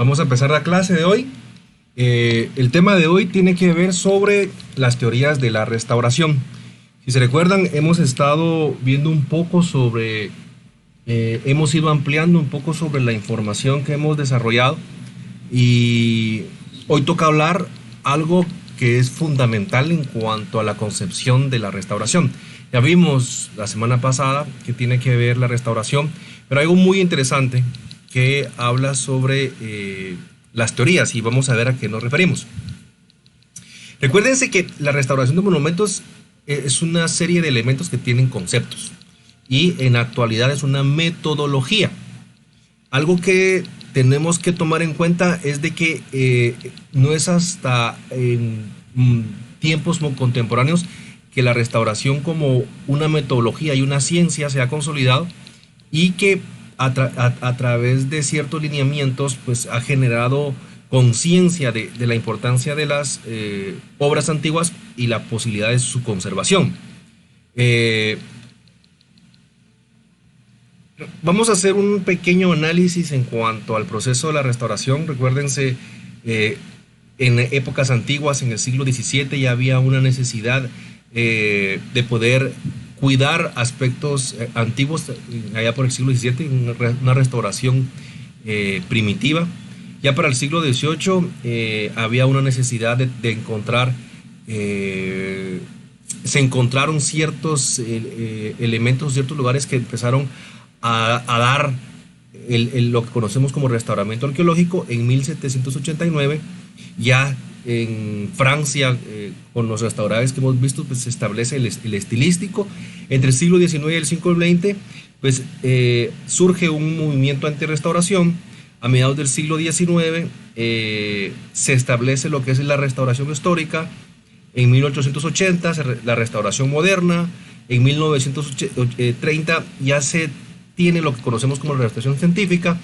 Vamos a empezar la clase de hoy. El tema de hoy tiene que ver sobre las teorías de la restauración. Si se recuerdan, hemos estado viendo un poco sobre, hemos ido ampliando un poco sobre la información que hemos desarrollado y hoy toca hablar algo que es fundamental en cuanto a la concepción de la restauración. Ya vimos la semana pasada que tiene que ver la restauración, pero hay algo muy interesante que habla sobre las teorías y vamos a ver a qué nos referimos. Recuérdense que la restauración de monumentos es una serie de elementos que tienen conceptos y en la actualidad es una metodología. Algo que tenemos que tomar en cuenta es de que no es hasta en tiempos contemporáneos que la restauración como una metodología y una ciencia se ha consolidado y que a través de ciertos lineamientos pues ha generado conciencia de la importancia de las obras antiguas y la posibilidad de su conservación. Vamos a hacer un pequeño análisis en cuanto al proceso de la restauración. Recuérdense, en épocas antiguas, en el siglo XVII, ya había una necesidad de poder cuidar aspectos antiguos, allá por el siglo XVII, una restauración primitiva. Ya para el siglo XVIII había una necesidad de encontrar, se encontraron ciertos elementos, ciertos lugares que empezaron a dar lo que conocemos como restauramiento arqueológico. En 1789 ya en Francia, con los restauradores que hemos visto, pues se establece el estilístico. Entre el siglo XIX y el siglo XX, pues surge un movimiento antirrestauración. A mediados del siglo XIX se establece lo que es la restauración histórica. En 1880 la restauración moderna. En 1930 ya se tiene lo que conocemos como la restauración científica,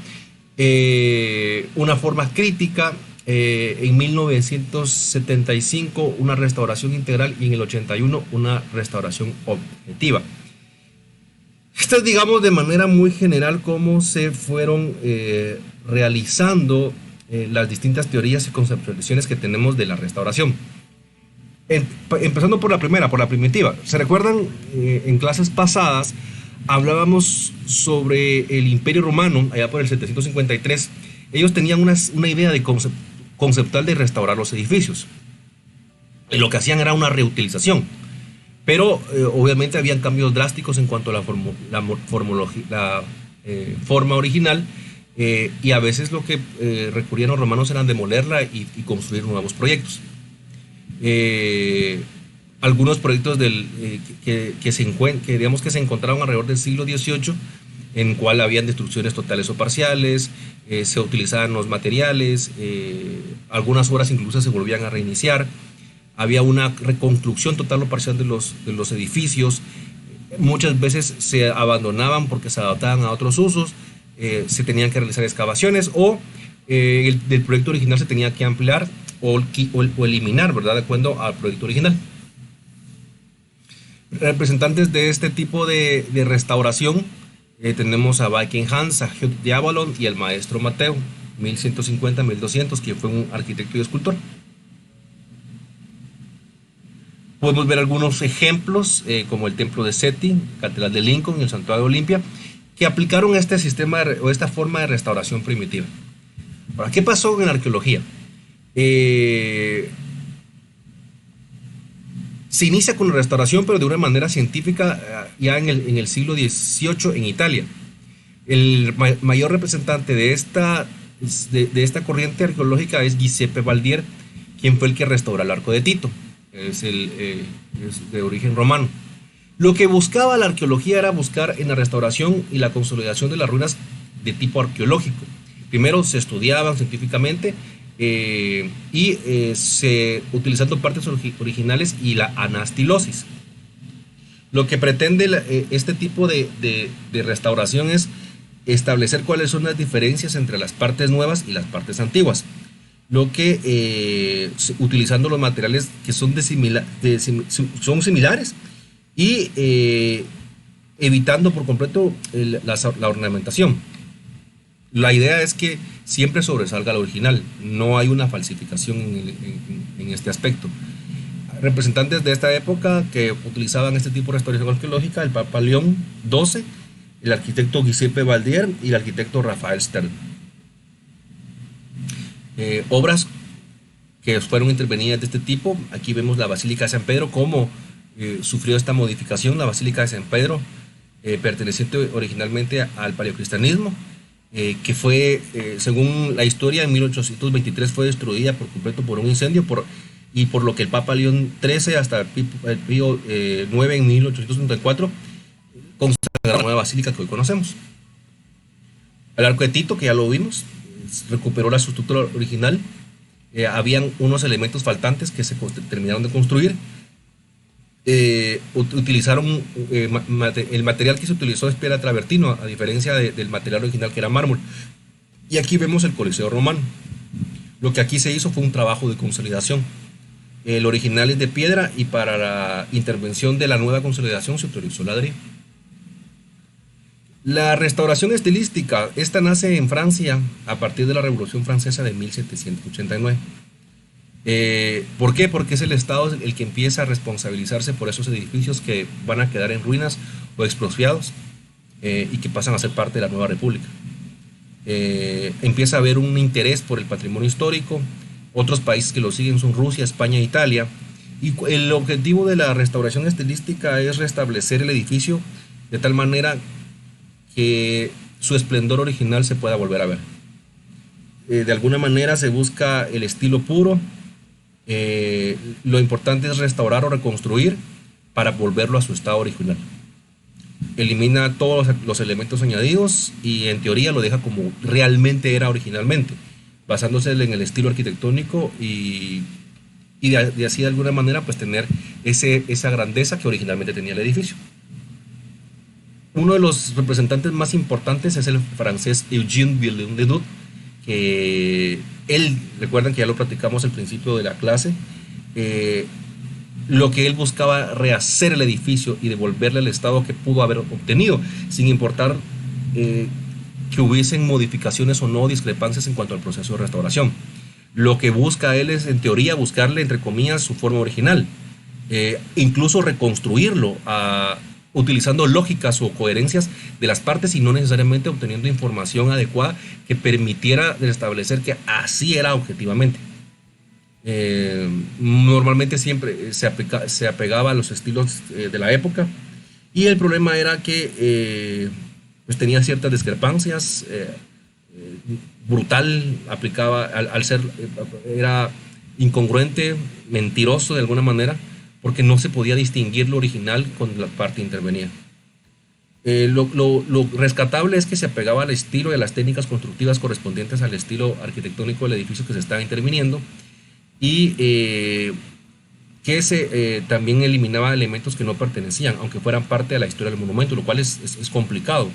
una forma crítica. En 1975 una restauración integral y en el 81 una restauración objetiva. Esto es, digamos, de manera muy general cómo se fueron realizando las distintas teorías y conceptualizaciones que tenemos de la restauración. Empezando por la primera, por la primitiva. ¿Se recuerdan? En clases pasadas hablábamos sobre el Imperio Romano, allá por el 753. Ellos tenían una idea de conceptual de restaurar los edificios. Y lo que hacían era una reutilización. Pero obviamente habían cambios drásticos en cuanto a la forma original. Y a veces lo que recurrían los romanos eran demolerla y construir nuevos proyectos. Algunos proyectos que se encontraron alrededor del siglo XVIII, en cual habían destrucciones totales o parciales, se utilizaban los materiales, algunas obras incluso se volvían a reiniciar, había una reconstrucción total o parcial de los edificios, muchas veces se abandonaban porque se adaptaban a otros usos, se tenían que realizar excavaciones o del proyecto original se tenía que ampliar o eliminar, ¿verdad?, de acuerdo al proyecto original. Representantes de este tipo de restauración tenemos a Viking Hans, a Hugh de Avalon y al maestro Mateo, 1150-1200, que fue un arquitecto y escultor. Podemos ver algunos ejemplos, como el templo de Seti, Catedral de Lincoln y el santuario de Olimpia, que aplicaron este sistema o esta forma de restauración primitiva. Ahora, ¿qué pasó en la arqueología? Se inicia con la restauración, pero de una manera científica, ya en el siglo XVIII en Italia. El mayor representante de esta corriente arqueológica es Giuseppe Valdier, quien fue el que restauró el arco de Tito. Es de origen romano. Lo que buscaba la arqueología era buscar en la restauración y la consolidación de las ruinas de tipo arqueológico. Primero se estudiaban científicamente utilizando partes originales y la anastilosis. Lo que pretende este tipo de restauración es establecer cuáles son las diferencias entre las partes nuevas y las partes antiguas, lo que utilizando los materiales que son similares y evitando por completo la ornamentación. La idea es que siempre sobresalga el original, no hay una falsificación en este aspecto. Representantes de esta época que utilizaban este tipo de restauración arqueológica: el Papa León XII, el arquitecto Giuseppe Valdier y el arquitecto Rafael Stern. Obras que fueron intervenidas de este tipo. Aquí vemos la Basílica de San Pedro, cómo sufrió esta modificación. La Basílica de San Pedro, perteneciente originalmente al paleocristianismo, que fue, según la historia, en 1823 fue destruida por completo por un incendio, y por lo que el Papa León XIII hasta el Pío IX en 1834 consagró la nueva basílica que hoy conocemos. El arco de Tito, que ya lo vimos, recuperó la estructura original. Habían unos elementos faltantes que se terminaron de construir. Utilizaron el material que se utilizó es piedra travertino, a diferencia del material original, que era mármol. Y aquí vemos el Coliseo romano. Lo que aquí se hizo fue un trabajo de consolidación. El original es de piedra, y para la intervención de la nueva consolidación se utilizó ladrillo. La restauración estilística, esta nace en Francia a partir de la Revolución Francesa de 1789. ¿Por qué? Porque es el Estado el que empieza a responsabilizarse por esos edificios que van a quedar en ruinas o expropiados, y que pasan a ser parte de la nueva república. Empieza a haber un interés por el patrimonio histórico. Otros países que lo siguen son Rusia, España e Italia. Y el objetivo de la restauración estilística es restablecer el edificio de tal manera que su esplendor original se pueda volver a ver. De alguna manera se busca el estilo puro. Lo importante es restaurar o reconstruir para volverlo a su estado original. Elimina todos los elementos añadidos y en teoría lo deja como realmente era originalmente, basándose en el estilo arquitectónico, y de así de alguna manera pues tener esa grandeza que originalmente tenía el edificio. Uno de los representantes más importantes es el francés Eugène Villeneuve, que él, recuerdan que ya lo platicamos al principio de la clase, lo que él buscaba rehacer el edificio y devolverle el estado que pudo haber obtenido, sin importar que hubiesen modificaciones o no, discrepancias en cuanto al proceso de restauración. Lo que busca él es, en teoría, buscarle, entre comillas, su forma original, incluso reconstruirlo utilizando lógicas o coherencias de las partes, y no necesariamente obteniendo información adecuada que permitiera establecer que así era objetivamente. Normalmente siempre se apegaba a los estilos de la época, y el problema era que pues tenía ciertas discrepancias. Brutal, aplicaba al ser, era incongruente, mentiroso de alguna manera, porque no se podía distinguir lo original con la parte intervenida. Lo rescatable es que se apegaba al estilo y a las técnicas constructivas correspondientes al estilo arquitectónico del edificio que se estaba interviniendo, y que también eliminaba elementos que no pertenecían, aunque fueran parte de la historia del monumento, lo cual es complicado.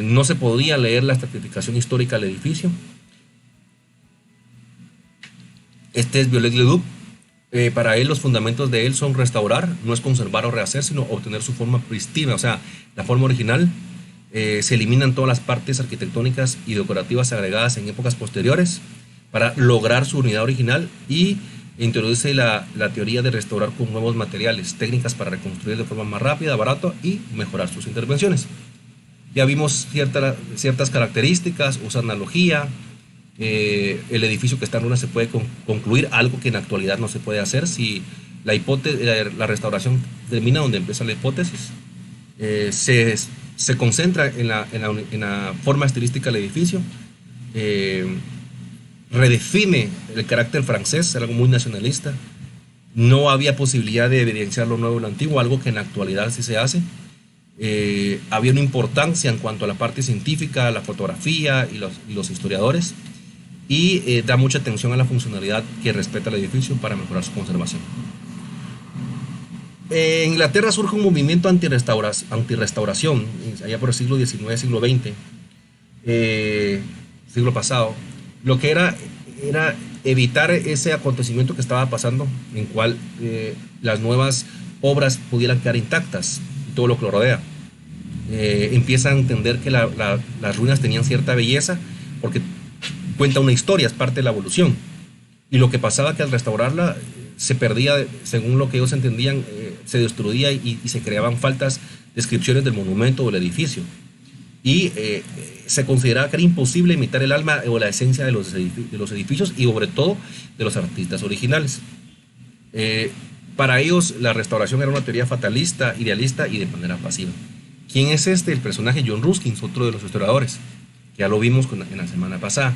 No se podía leer la estratificación histórica del edificio. Este es Viollet-le-Duc. Para él, los fundamentos de él son restaurar, no es conservar o rehacer, sino obtener su forma prístina, o sea, la forma original. Se eliminan todas las partes arquitectónicas y decorativas agregadas en épocas posteriores para lograr su unidad original, y introduce la teoría de restaurar con nuevos materiales, técnicas para reconstruir de forma más rápida, barata y mejorar sus intervenciones. Ya vimos ciertas características, usa analogía. El edificio que está en ruinas se puede concluir, algo que en la actualidad no se puede hacer. Si la restauración termina donde empieza la hipótesis, se concentra en la forma estilística del edificio, redefine el carácter francés, algo muy nacionalista. No había posibilidad de evidenciar lo nuevo y lo antiguo, algo que en la actualidad sí se hace. Había una importancia en cuanto a la parte científica, la fotografía y los historiadores, y da mucha atención a la funcionalidad que respeta el edificio para mejorar su conservación. En Inglaterra surge un movimiento antirrestauración, allá por el siglo XIX, siglo XX, siglo pasado. Lo que era evitar ese acontecimiento que estaba pasando, en cual las nuevas obras pudieran quedar intactas, todo lo que lo rodea. empieza a entender que las ruinas tenían cierta belleza porque cuenta una historia, es parte de la evolución. Y lo que pasaba que al restaurarla se perdía, según lo que ellos entendían, se destruía y se creaban faltas descripciones del monumento o del edificio. Y se consideraba que era imposible imitar el alma o la esencia de los edificios y sobre todo de los artistas originales. Para ellos la restauración era una teoría fatalista, idealista y de manera pasiva. ¿Quién es este? El personaje John Ruskin, otro de los historiadores, que ya lo vimos en la semana pasada.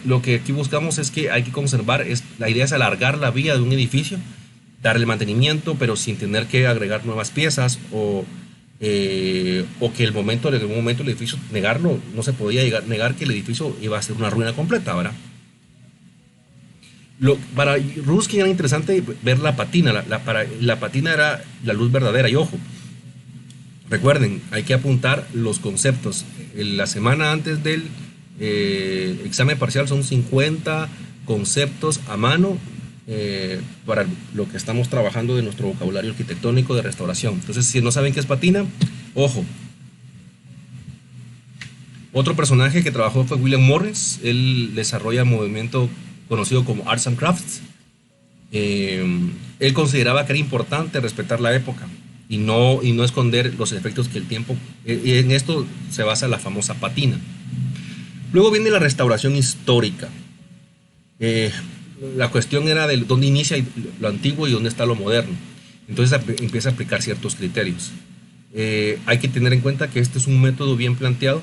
Lo que aquí buscamos es que hay que conservar, la idea es alargar la vida de un edificio, darle mantenimiento, pero sin tener que agregar nuevas piezas o que en algún momento el edificio negarlo, no se podía negar que el edificio iba a ser una ruina completa, ¿verdad? Para Ruskin era interesante ver la patina. La patina era la luz verdadera. Y ojo, recuerden, hay que apuntar los conceptos. La semana antes del examen parcial son 50 conceptos a mano para lo que estamos trabajando de nuestro vocabulario arquitectónico de restauración. Entonces, si no saben qué es patina, ojo. Otro personaje que trabajó fue William Morris. Él desarrolla el movimiento conocido como Arts and Crafts. Él consideraba que era importante respetar la época y no esconder los efectos que el tiempo... y en esto se basa la famosa patina. Luego viene la restauración histórica. La cuestión era de dónde inicia lo antiguo y dónde está lo moderno. Entonces empieza a aplicar ciertos criterios. Hay que tener en cuenta que este es un método bien planteado,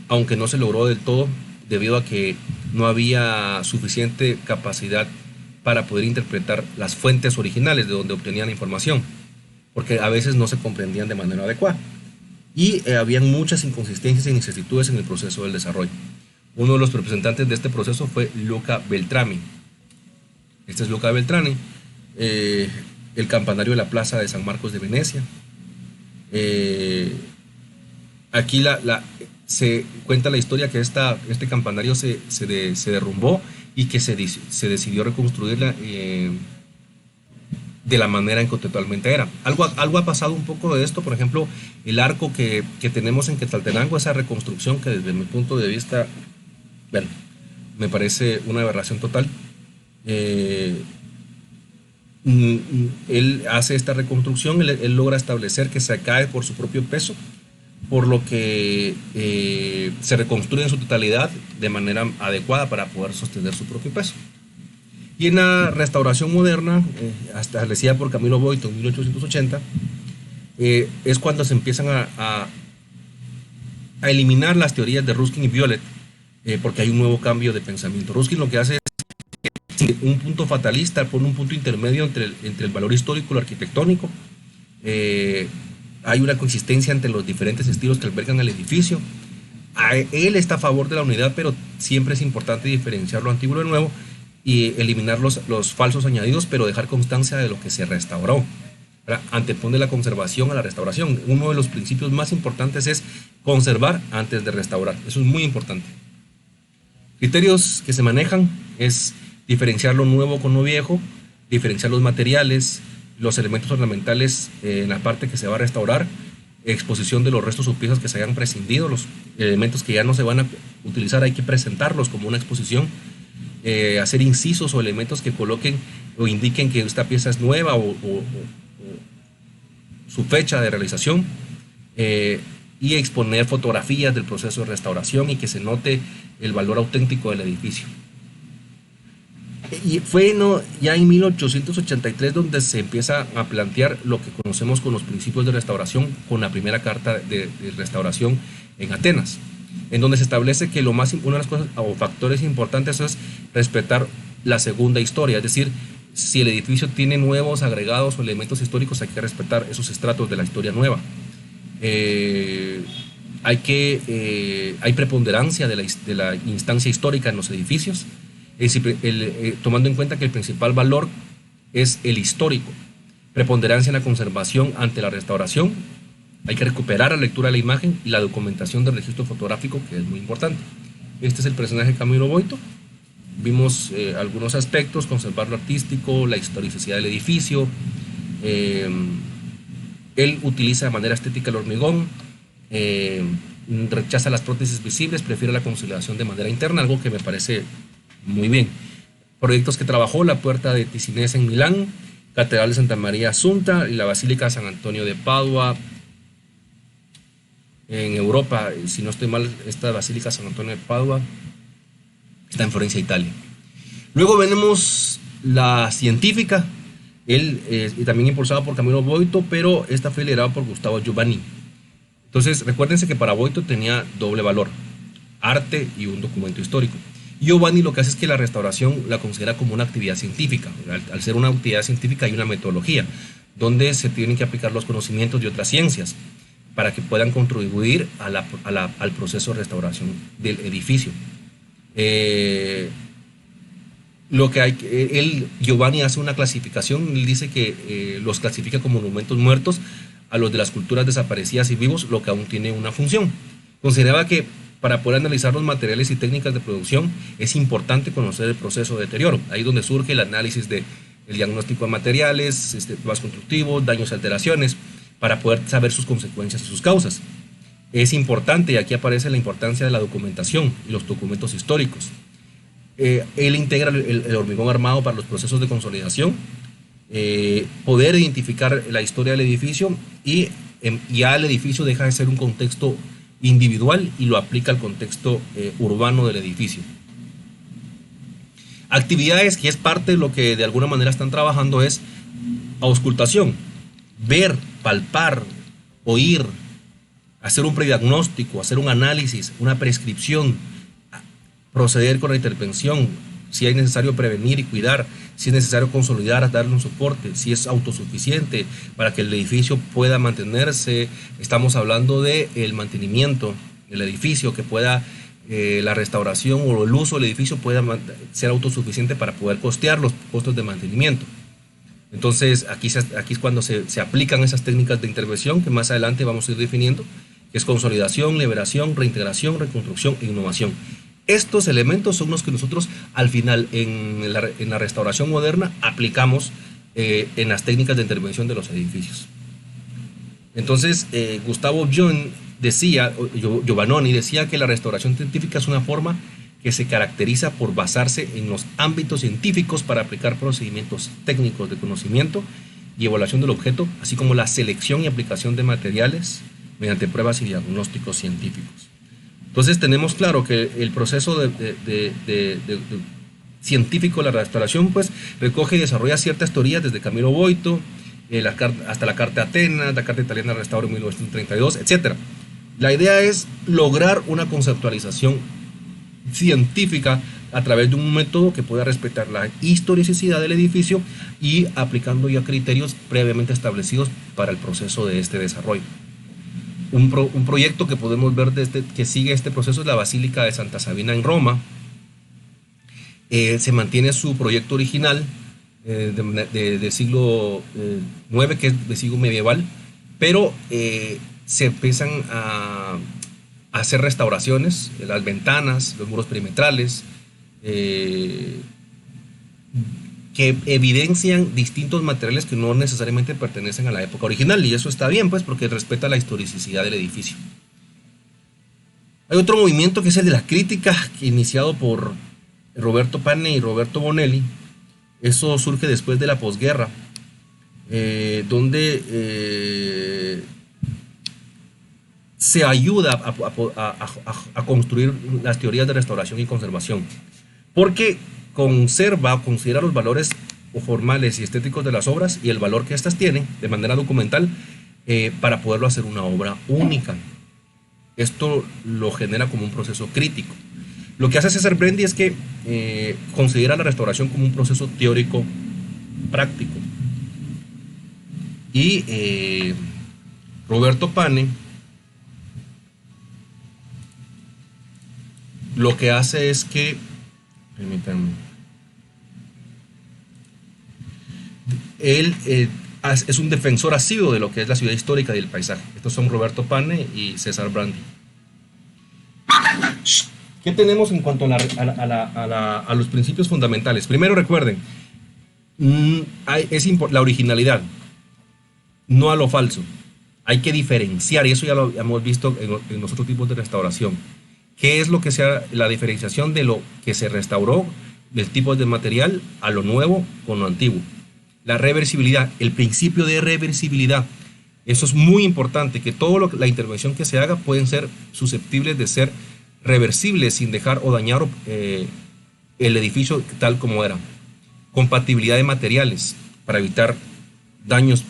aunque no se logró del todo debido a que no había suficiente capacidad para poder interpretar las fuentes originales de donde obtenían la información, porque a veces no se comprendían de manera adecuada y habían muchas inconsistencias e inexactitudes en el proceso del desarrollo. Uno de los representantes de este proceso fue Luca Beltrami. Este es Luca Beltrami, el campanario de la plaza de San Marcos de Venecia. Aquí se cuenta la historia que este campanario se derrumbó y que se decidió reconstruirla de la manera en que totalmente era. Algo ha pasado un poco de esto, por ejemplo, el arco que tenemos en Quetzaltenango, esa reconstrucción que desde mi punto de vista, bueno, me parece una aberración total. Él hace esta reconstrucción, él logra establecer que se cae por su propio peso, por lo que se reconstruye en su totalidad de manera adecuada para poder sostener su propio peso. Y en la restauración moderna, establecida por Camilo Boito en 1880, es cuando se empiezan a eliminar las teorías de Ruskin y Violet, porque hay un nuevo cambio de pensamiento. Ruskin lo que hace es un punto fatalista, pone un punto intermedio entre el valor histórico y lo arquitectónico. Hay una consistencia entre los diferentes estilos que albergan el edificio. Él está a favor de la unidad, pero siempre es importante diferenciar lo antiguo y lo nuevo y eliminar los falsos añadidos, pero dejar constancia de lo que se restauró. Antepone la conservación a la restauración. Uno de los principios más importantes es conservar antes de restaurar. Eso es muy importante. Criterios que se manejan es diferenciar lo nuevo con lo viejo, diferenciar los materiales, los elementos ornamentales en la parte que se va a restaurar, exposición de los restos o piezas que se hayan prescindido, los elementos que ya no se van a utilizar hay que presentarlos como una exposición, hacer incisos o elementos que coloquen o indiquen que esta pieza es nueva o su fecha de realización, y exponer fotografías del proceso de restauración y que se note el valor auténtico del edificio. Y fue ya en 1883 donde se empieza a plantear lo que conocemos con los principios de restauración, con la primera carta de restauración en Atenas, en donde se establece que una de las cosas o factores importantes es respetar la segunda historia, es decir, si el edificio tiene nuevos agregados o elementos históricos, hay que respetar esos estratos de la historia nueva. Hay preponderancia de la instancia histórica en los edificios, tomando en cuenta que el principal valor es el histórico. Preponderancia en la conservación ante la restauración. Hay que recuperar la lectura de la imagen y la documentación del registro fotográfico, que es muy importante. Este es el personaje Camilo Boito. Vimos algunos aspectos: conservar lo artístico, la historicidad del edificio, Él utiliza de manera estética el hormigón, rechaza las prótesis visibles, prefiere la consolidación de manera interna, algo que me parece muy bien. Proyectos que trabajó: la Puerta de Ticinese en Milán, Catedral de Santa María Asunta y la Basílica de San Antonio de Padua en Europa. Si no estoy mal, esta Basílica de San Antonio de Padua está en Florencia, Italia. Luego venimos la científica, también impulsada por Camilo Boito, pero esta fue liderada por Gustavo Giovanni. Entonces, recuérdense que para Boito tenía doble valor: arte y un documento histórico. Giovanni lo que hace es que la restauración la considera como una actividad científica. Al ser una actividad científica hay una metodología donde se tienen que aplicar los conocimientos de otras ciencias para que puedan contribuir al proceso de restauración del edificio. Giovanni hace una clasificación. Él dice que los clasifica como monumentos muertos a los de las culturas desaparecidas y vivos, lo que aún tiene una función. Consideraba que para poder analizar los materiales y técnicas de producción es importante conocer el proceso de deterioro. Ahí es donde surge el análisis del diagnóstico de materiales, más constructivos, daños y alteraciones, para poder saber sus consecuencias y sus causas. Es importante, y aquí aparece la importancia de la documentación y los documentos históricos. Él integra el hormigón armado para los procesos de consolidación, poder identificar la historia del edificio, y ya el edificio deja de ser un contexto individual y lo aplica al contexto urbano del edificio. Actividades que es parte de lo que de alguna manera están trabajando es auscultación: ver, palpar, oír, hacer un prediagnóstico, hacer un análisis, una prescripción, proceder con la intervención, si es necesario prevenir y cuidar, si es necesario consolidar, darle un soporte, si es autosuficiente para que el edificio pueda mantenerse. Estamos hablando del mantenimiento del edificio, que pueda la restauración o el uso del edificio pueda ser autosuficiente para poder costear los costos de mantenimiento. Entonces aquí es cuando se aplican esas técnicas de intervención que más adelante vamos a ir definiendo, que es consolidación, liberación, reintegración, reconstrucción e innovación. Estos elementos son los que nosotros al final en la restauración moderna aplicamos en las técnicas de intervención de los edificios. Entonces Gustavo Giovannoni decía que la restauración científica es una forma que se caracteriza por basarse en los ámbitos científicos para aplicar procedimientos técnicos de conocimiento y evaluación del objeto, así como la selección y aplicación de materiales mediante pruebas y diagnósticos científicos. Entonces tenemos claro que el proceso científico de la restauración pues recoge y desarrolla ciertas teorías desde Camilo Boito hasta la Carta de Atenas, la Carta Italiana de Restauro en 1932, etc. La idea es lograr una conceptualización científica a través de un método que pueda respetar la historicidad del edificio y aplicando ya criterios previamente establecidos para el proceso de este desarrollo. Un proyecto que podemos ver que sigue este proceso es la Basílica de Santa Sabina en Roma. Se mantiene su proyecto original de siglo IX, que es de siglo medieval, pero se empiezan a hacer restauraciones, las ventanas, los muros perimetrales, que evidencian distintos materiales que no necesariamente pertenecen a la época original, y eso está bien pues porque respeta la historicidad del edificio. Hay otro movimiento que es el de la crítica, iniciado por Roberto Pane y Roberto Bonelli. Eso surge después de la posguerra, donde se ayuda a construir las teorías de restauración y conservación, porque considera los valores formales y estéticos de las obras y el valor que éstas tienen de manera documental para poderlo hacer una obra única. Esto lo genera como un proceso crítico. Lo que hace César Brendi es que considera la restauración como un proceso teórico práctico. Y Roberto Pane lo que hace es que, permítanme, él es un defensor asiduo de lo que es la ciudad histórica y el paisaje. Estos son Roberto Pane y César Brendi. ¿Qué tenemos en cuanto a los principios fundamentales? Primero, recuerden, la originalidad, no a lo falso. Hay que diferenciar, y eso ya lo hemos visto en los otros tipos de restauración. ¿Qué es lo que sea la diferenciación de lo que se restauró, del tipo de material, a lo nuevo con lo antiguo? La reversibilidad, el principio de reversibilidad. Eso es muy importante, que toda la intervención que se haga pueden ser susceptibles de ser reversibles sin dejar o dañar el edificio tal como era. Compatibilidad de materiales para evitar daños.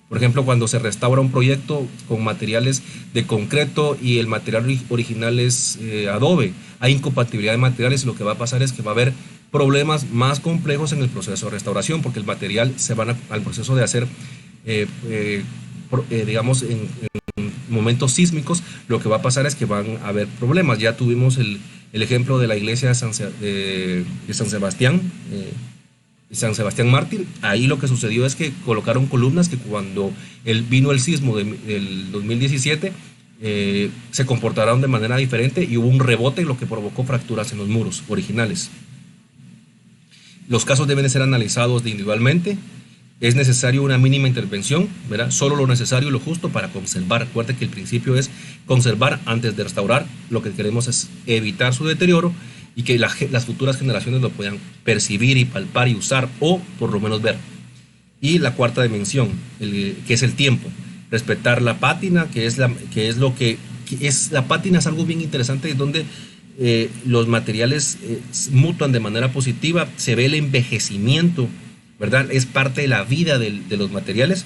Por ejemplo, cuando se restaura un proyecto con materiales de concreto y el material original es adobe, hay incompatibilidad de materiales y lo que va a pasar es que va a haber problemas más complejos en el proceso de restauración porque el material se van al proceso de hacer, digamos, en momentos sísmicos, lo que va a pasar es que van a haber problemas. Ya tuvimos el ejemplo de la iglesia de San Sebastián. San Sebastián Mártir, ahí lo que sucedió es que colocaron columnas que cuando vino el sismo del 2017 se comportaron de manera diferente y hubo un rebote, lo que provocó fracturas en los muros originales. Los casos deben de ser analizados individualmente. Es necesario una mínima intervención, ¿verdad? Solo lo necesario y lo justo para conservar. Recuerde que el principio es conservar antes de restaurar. Lo que queremos es evitar su deterioro y que las futuras generaciones lo puedan percibir y palpar y usar, o por lo menos ver. Y la cuarta dimensión, que es el tiempo. Respetar la pátina, la pátina es algo bien interesante, donde los materiales mutuan de manera positiva, se ve el envejecimiento, ¿verdad? Es parte de la vida de los materiales.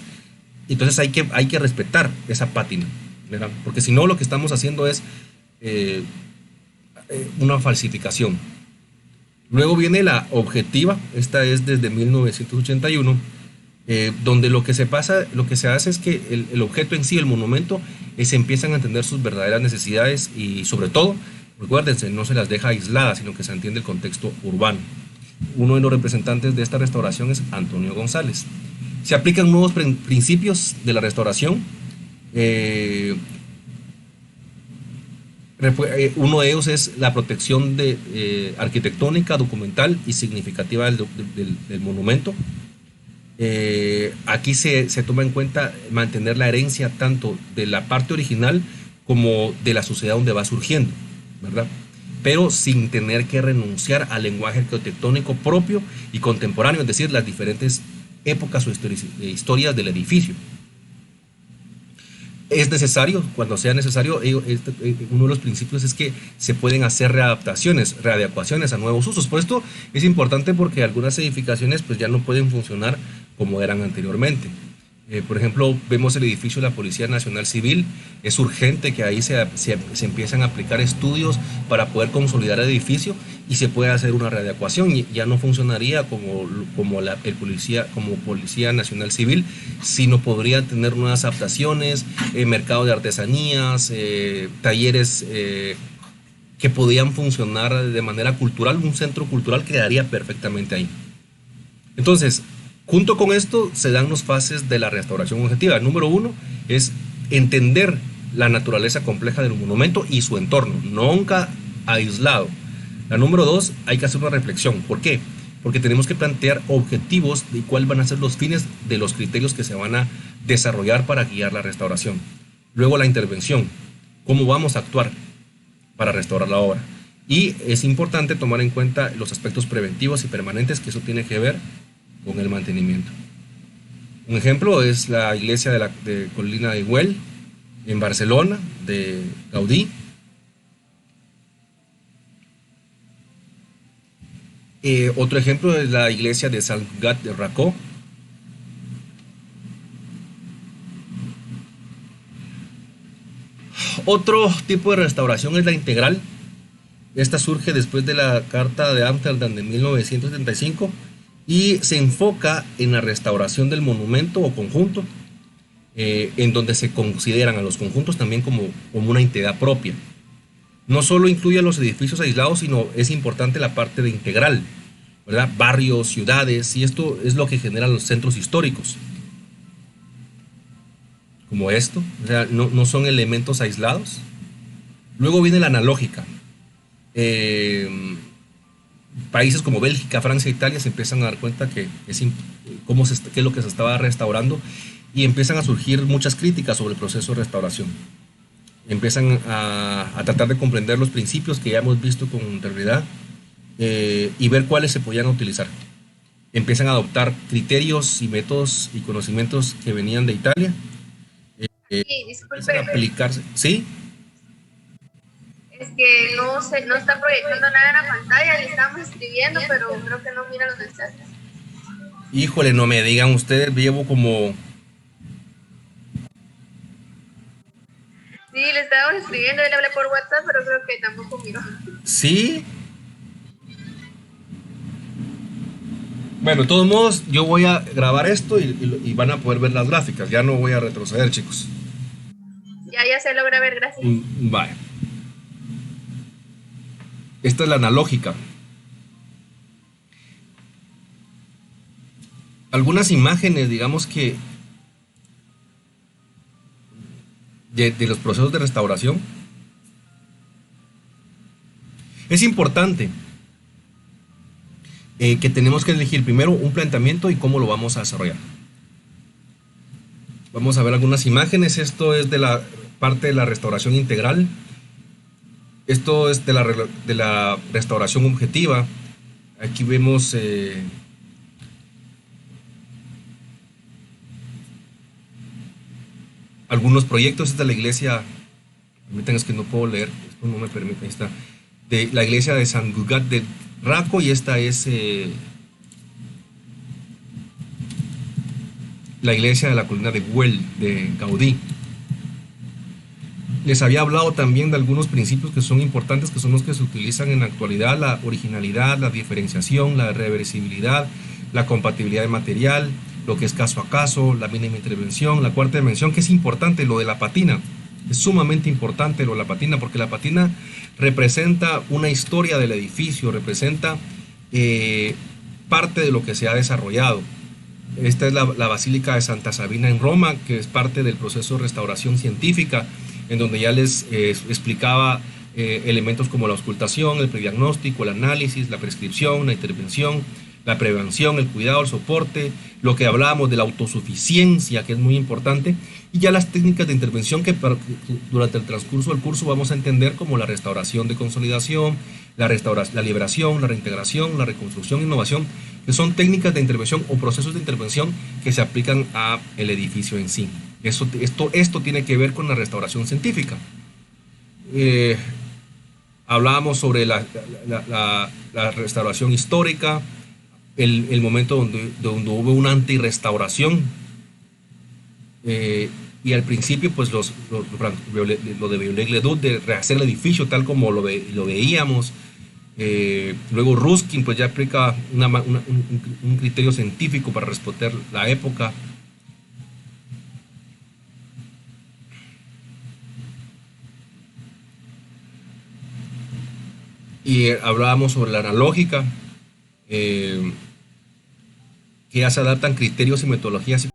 Entonces hay que respetar esa pátina, ¿verdad? Porque si no, lo que estamos haciendo es una falsificación. Luego viene la objetiva, esta es desde 1981, donde lo que se hace es que el objeto en sí, el monumento, se empiezan a entender sus verdaderas necesidades y sobre todo, recuérdense, no se las deja aisladas, sino que se entiende el contexto urbano. Uno de los representantes de esta restauración es Antonio González. Se aplican nuevos principios de la restauración. Uno de ellos es la protección arquitectónica, documental y significativa del monumento. Aquí se toma en cuenta mantener la herencia tanto de la parte original como de la sociedad donde va surgiendo, ¿verdad? Pero sin tener que renunciar al lenguaje arquitectónico propio y contemporáneo, es decir, las diferentes épocas o historias del edificio. Es necesario, cuando sea necesario, uno de los principios es que se pueden hacer readecuaciones a nuevos usos. Por esto es importante porque algunas edificaciones pues ya no pueden funcionar como eran anteriormente. Por ejemplo, vemos el edificio de la Policía Nacional Civil. Es urgente que ahí se empiecen a aplicar estudios para poder consolidar el edificio y se pueda hacer una readecuación. Y ya no funcionaría como Policía Nacional Civil, sino podría tener nuevas adaptaciones, mercado de artesanías, talleres que podían funcionar de manera cultural. Un centro cultural quedaría perfectamente ahí. Entonces, junto con esto se dan las fases de la restauración objetiva. El número 1 es entender la naturaleza compleja del monumento y su entorno, nunca aislado. La número 2, hay que hacer una reflexión. ¿Por qué? Porque tenemos que plantear objetivos de cuáles van a ser los fines de los criterios que se van a desarrollar para guiar la restauración. Luego la intervención, cómo vamos a actuar para restaurar la obra. Y es importante tomar en cuenta los aspectos preventivos y permanentes, que eso tiene que ver con el mantenimiento. Un ejemplo es la iglesia de Colina de Güell en Barcelona, de Gaudí. Otro ejemplo es la iglesia de Sant Cugat de Racó. Otro tipo de restauración es la integral. Esta surge después de la Carta de Ámsterdam de 1975 y se enfoca en la restauración del monumento o conjunto, en donde se consideran a los conjuntos también como una entidad propia. No solo incluye a los edificios aislados, sino es importante la parte de integral, ¿verdad? Barrios, ciudades, y esto es lo que generan los centros históricos, como esto, o sea, no son elementos aislados. Luego viene la analógica. Países como Bélgica, Francia, Italia se empiezan a dar cuenta qué es lo que se estaba restaurando y empiezan a surgir muchas críticas sobre el proceso de restauración. Empiezan a tratar de comprender los principios que ya hemos visto con anterioridad, y ver cuáles se podían utilizar. Empiezan a adoptar criterios y métodos y conocimientos que venían de Italia, Sí, empiezan a disculpe, aplicarse. ¿Sí? es que no está proyectando nada en la pantalla, le estamos escribiendo, pero creo que no mira los mensajes. Híjole, no me digan ustedes, llevo como... Sí, le estábamos escribiendo, le hablé por WhatsApp, pero creo que tampoco miró. ¿Sí? Bueno, de todos modos, yo voy a grabar esto y van a poder ver las gráficas. Ya no voy a retroceder, chicos. Ya se logra ver, gracias. Vale. Esta es la analógica. Algunas imágenes, digamos que de los procesos de restauración. Es importante que tenemos que elegir primero un planteamiento y cómo lo vamos a desarrollar. Vamos a ver algunas imágenes. Esto es de la parte de la restauración integral. Esto es de la restauración objetiva. Aquí vemos algunos proyectos. Esta es de la iglesia, permítanme, es que no puedo leer, esto no me permite, ahí está, de la iglesia de San Cugat de Raco, y esta es la iglesia de la colina de Güell de Gaudí. Les había hablado también de algunos principios que son importantes, que son los que se utilizan en la actualidad: la originalidad, la diferenciación, la reversibilidad, la compatibilidad de material, lo que es caso a caso, la mínima intervención, la cuarta dimensión, que es importante, lo de la patina. Es sumamente importante lo de la patina, porque la patina representa una historia del edificio, representa parte de lo que se ha desarrollado. Esta es la Basílica de Santa Sabina en Roma, que es parte del proceso de restauración científica, en donde ya les explicaba elementos como la auscultación, el prediagnóstico, el análisis, la prescripción, la intervención, la prevención, el cuidado, el soporte, lo que hablábamos de la autosuficiencia, que es muy importante, y ya las técnicas de intervención que durante el transcurso del curso vamos a entender, como la restauración de consolidación, la liberación, la reintegración, la reconstrucción, innovación, que son técnicas de intervención o procesos de intervención que se aplican a el edificio en sí. Esto tiene que ver con la restauración científica. Hablábamos sobre la restauración histórica, el momento donde hubo una antirrestauración, y al principio pues lo de Viollet-le-Duc, de rehacer el edificio tal como lo veíamos. Luego Ruskin pues ya aplica un criterio científico para responder la época. Y hablábamos sobre la analógica, que ya se adaptan criterios y metodologías